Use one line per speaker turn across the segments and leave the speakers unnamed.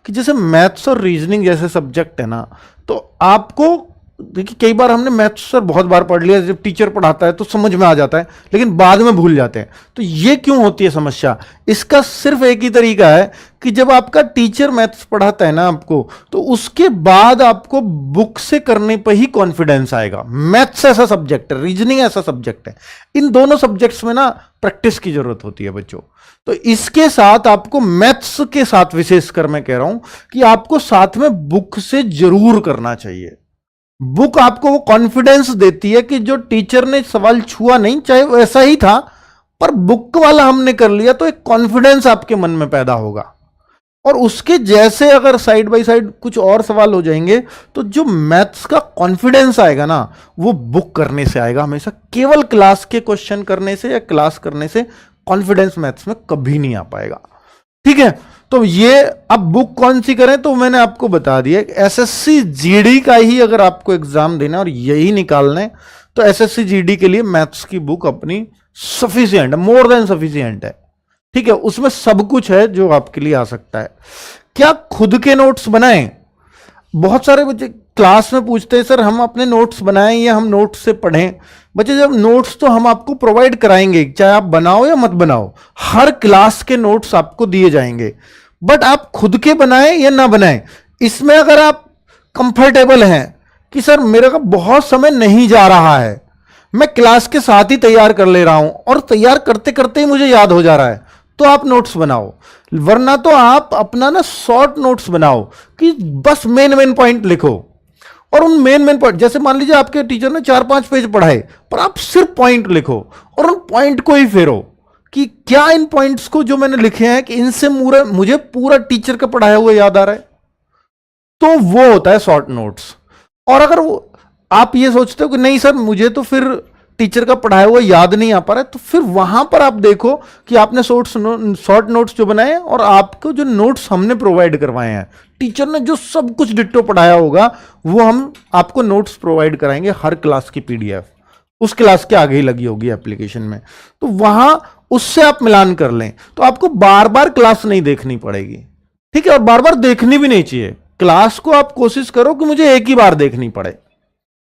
कि जैसे मैथ्स और रीजनिंग जैसे सब्जेक्ट है ना, तो आपको देखिए कई बार हमने मैथ्स सर बहुत बार पढ़ लिया, जब टीचर पढ़ाता है तो समझ में आ जाता है, लेकिन बाद में भूल जाते हैं। तो ये क्यों होती है समस्या? इसका सिर्फ एक ही तरीका है कि जब आपका टीचर मैथ्स पढ़ाता है ना आपको, तो उसके बाद आपको बुक से करने पर ही कॉन्फिडेंस आएगा। मैथ्स ऐसा सब्जेक्ट है, रीजनिंग ऐसा सब्जेक्ट है, इन दोनों सब्जेक्ट्स में ना प्रैक्टिस की जरूरत होती है बच्चों। तो इसके साथ आपको मैथ्स के साथ विशेषकर मैं कह रहा हूं कि आपको साथ में बुक से जरूर करना चाहिए। बुक आपको वो कॉन्फिडेंस देती है कि जो टीचर ने सवाल छुआ नहीं, चाहे वो ऐसा ही था, पर बुक वाला हमने कर लिया, तो एक कॉन्फिडेंस आपके मन में पैदा होगा। और उसके जैसे अगर साइड बाय साइड कुछ और सवाल हो जाएंगे, तो जो मैथ्स का कॉन्फिडेंस आएगा ना, वो बुक करने से आएगा हमेशा। केवल क्लास के क्वेश्चन करने से या क्लास करने से कॉन्फिडेंस मैथ्स में कभी नहीं आ पाएगा। ठीक है, तो ये अब बुक कौन सी करें, तो मैंने आपको बता दिया। एसएससी जीडी का ही अगर आपको एग्जाम देना और यही निकालना है, तो एसएससी जीडी के लिए मैथ्स की बुक अपनी सफिशिएंट है, मोर देन सफिशिएंट है। ठीक है, उसमें सब कुछ है जो आपके लिए आ सकता है। क्या खुद के नोट्स बनाएं? बहुत सारे बच्चे क्लास में पूछते हैं, सर हम अपने नोट्स बनाएं या हम नोट्स से पढ़ें? बच्चे जब नोट्स तो हम आपको प्रोवाइड कराएंगे, चाहे आप बनाओ या मत बनाओ, हर क्लास के नोट्स आपको दिए जाएंगे। बट आप खुद के बनाएं या ना बनाएं, इसमें अगर आप कंफर्टेबल हैं कि सर मेरे का बहुत समय नहीं जा रहा है, मैं क्लास के साथ ही तैयार कर ले रहा हूं और तैयार करते करते ही मुझे याद हो जा रहा है, तो आप नोट्स बनाओ। वरना तो आप अपना ना शॉर्ट नोट्स बनाओ कि बस मेन मेन पॉइंट लिखो, और उन मेन मेन पॉइंट, जैसे मान लीजिए आपके टीचर ने 4-5 पेज पढ़ाए, पर आप सिर्फ पॉइंट लिखो और उन पॉइंट को ही फेरो कि क्या इन पॉइंट्स को जो मैंने लिखे हैं कि इनसे मुझे पूरा टीचर का पढ़ाया हुआ याद आ रहा है, तो वो होता है शॉर्ट नोट्स। और अगर वो आप ये सोचते हो कि नहीं सर मुझे तो फिर टीचर का पढ़ाया हुआ याद नहीं आ पा रहा है, तो फिर वहां पर आप देखो कि आपने शॉर्ट नोट्स जो बनाए और आपको जो नोट्स हमने प्रोवाइड करवाए हैं, टीचर ने जो सब कुछ डिट्टो पढ़ाया होगा, वो हम आपको नोट्स प्रोवाइड कराएंगे, हर क्लास की पीडीएफ उस क्लास के आगे ही लगी होगी एप्लीकेशन में। तो वहां उससे आप मिलान कर लें, तो आपको बार बार क्लास नहीं देखनी पड़ेगी। ठीक है, और बार बार देखनी भी नहीं चाहिए क्लास को। आप कोशिश करो कि मुझे एक ही बार देखनी पड़े।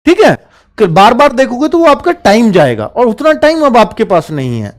ठीक है, बार बार देखोगे तो वो आपका टाइम जाएगा, और उतना टाइम अब आपके पास नहीं है।